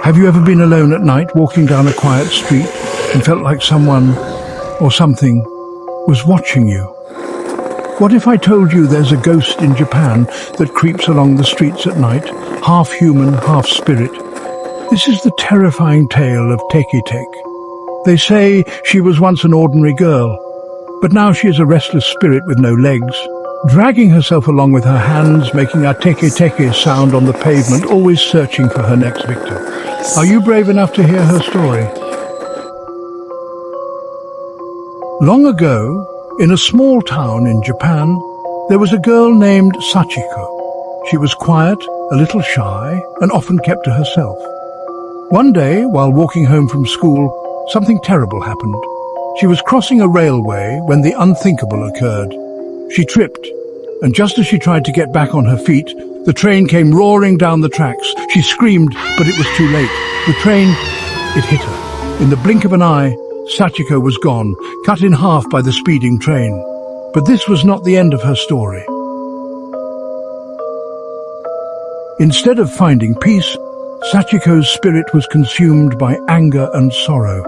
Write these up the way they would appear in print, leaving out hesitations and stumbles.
Have you ever been alone at night, walking down a quiet street, and felt like someone or something was watching you? What if I told you there's a ghost in Japan that creeps along the streets at night, half human, half spirit? This is the terrifying tale of Teke Teke. They say she was once an ordinary girl, but now she is a restless spirit with no legs, dragging herself along with her hands, making a Teke Teke sound on the pavement, always searching for her next victim. Are you brave enough to hear her story? Long ago, in a small town in Japan, there was a girl named Sachiko. She was quiet, a little shy, and often kept to herself. One day, while walking home from school, something terrible happened. She was crossing a railway when the unthinkable occurred. She tripped, and just as she tried to get back on her feet, the train came roaring down the tracks. She screamed, but it was too late. The train, it hit her. In the blink of an eye, Sachiko was gone, cut in half by the speeding train. But this was not the end of her story. Instead of finding peace, Sachiko's spirit was consumed by anger and sorrow.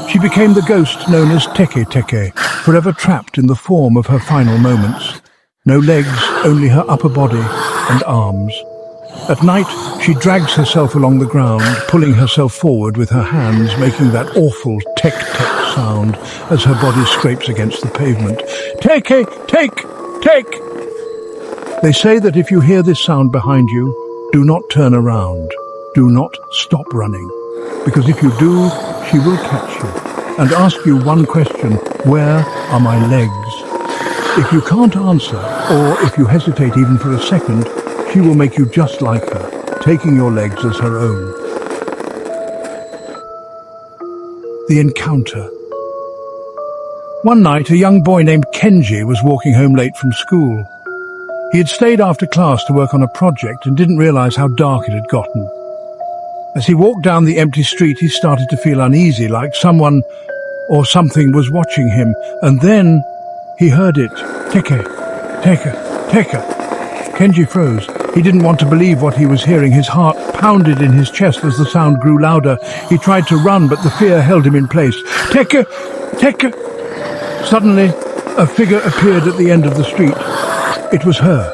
She became the ghost known as Teke Teke, forever trapped in the form of her final moments. No legs, only her upper body and arms. At night, she drags herself along the ground, pulling herself forward with her hands, making that awful tek-tek sound as her body scrapes against the pavement. Teke, tek, tek! They say that if you hear this sound behind you, do not turn around. Do not stop running. Because if you do, she will catch you and ask you one question: where are my legs? If you can't answer, or if you hesitate even for a second, she will make you just like her, taking your legs as her own. The encounter. One night, a young boy named Kenji was walking home late from school. He had stayed after class to work on a project and didn't realize how dark it had gotten. As he walked down the empty street, he started to feel uneasy, like someone or something was watching him. And then he heard it. Teke, Teke, Teke. Kenji froze. He didn't want to believe what he was hearing. His heart pounded in his chest as the sound grew louder. He tried to run, but the fear held him in place. Teke, Teke. Suddenly, a figure appeared at the end of the street. It was her.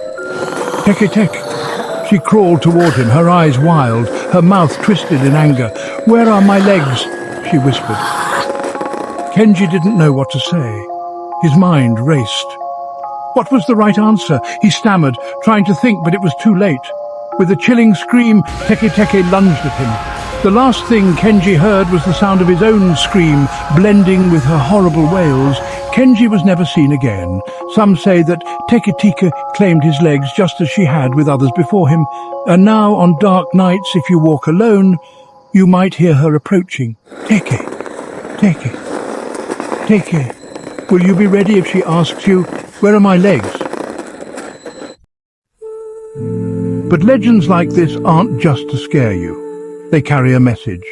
Teke Teke. She crawled toward him, her eyes wild, her mouth twisted in anger. "Where are my legs?" she whispered. Kenji didn't know what to say. His mind raced. What was the right answer? He stammered, trying to think, but it was too late. With a chilling scream, Teke Teke lunged at him. The last thing Kenji heard was the sound of his own scream, blending with her horrible wails. Kenji was never seen again. Some say that Teke Teke claimed his legs just as she had with others before him. And now, on dark nights, if you walk alone, you might hear her approaching. Teke, Teke, Teke. Will you be ready if she asks you, "Where are my legs?" But legends like this aren't just to scare you. They carry a message.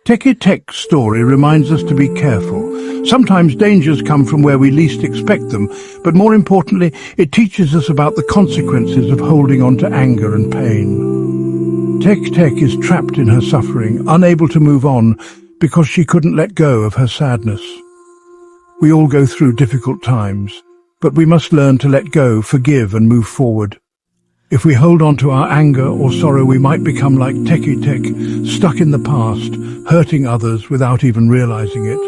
Teke Teke's story reminds us to be careful. Sometimes dangers come from where we least expect them, but more importantly, it teaches us about the consequences of holding on to anger and pain. Teke Teke is trapped in her suffering, unable to move on because she couldn't let go of her sadness. We all go through difficult times, but we must learn to let go, forgive, and move forward. If we hold on to our anger or sorrow, we might become like Teke Teke, stuck in the past, hurting others without even realizing it.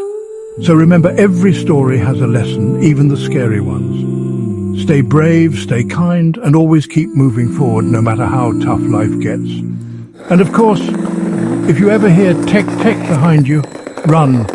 So remember, every story has a lesson, even the scary ones. Stay brave, stay kind, and always keep moving forward no matter how tough life gets. And of course, if you ever hear Teke Teke behind you, run.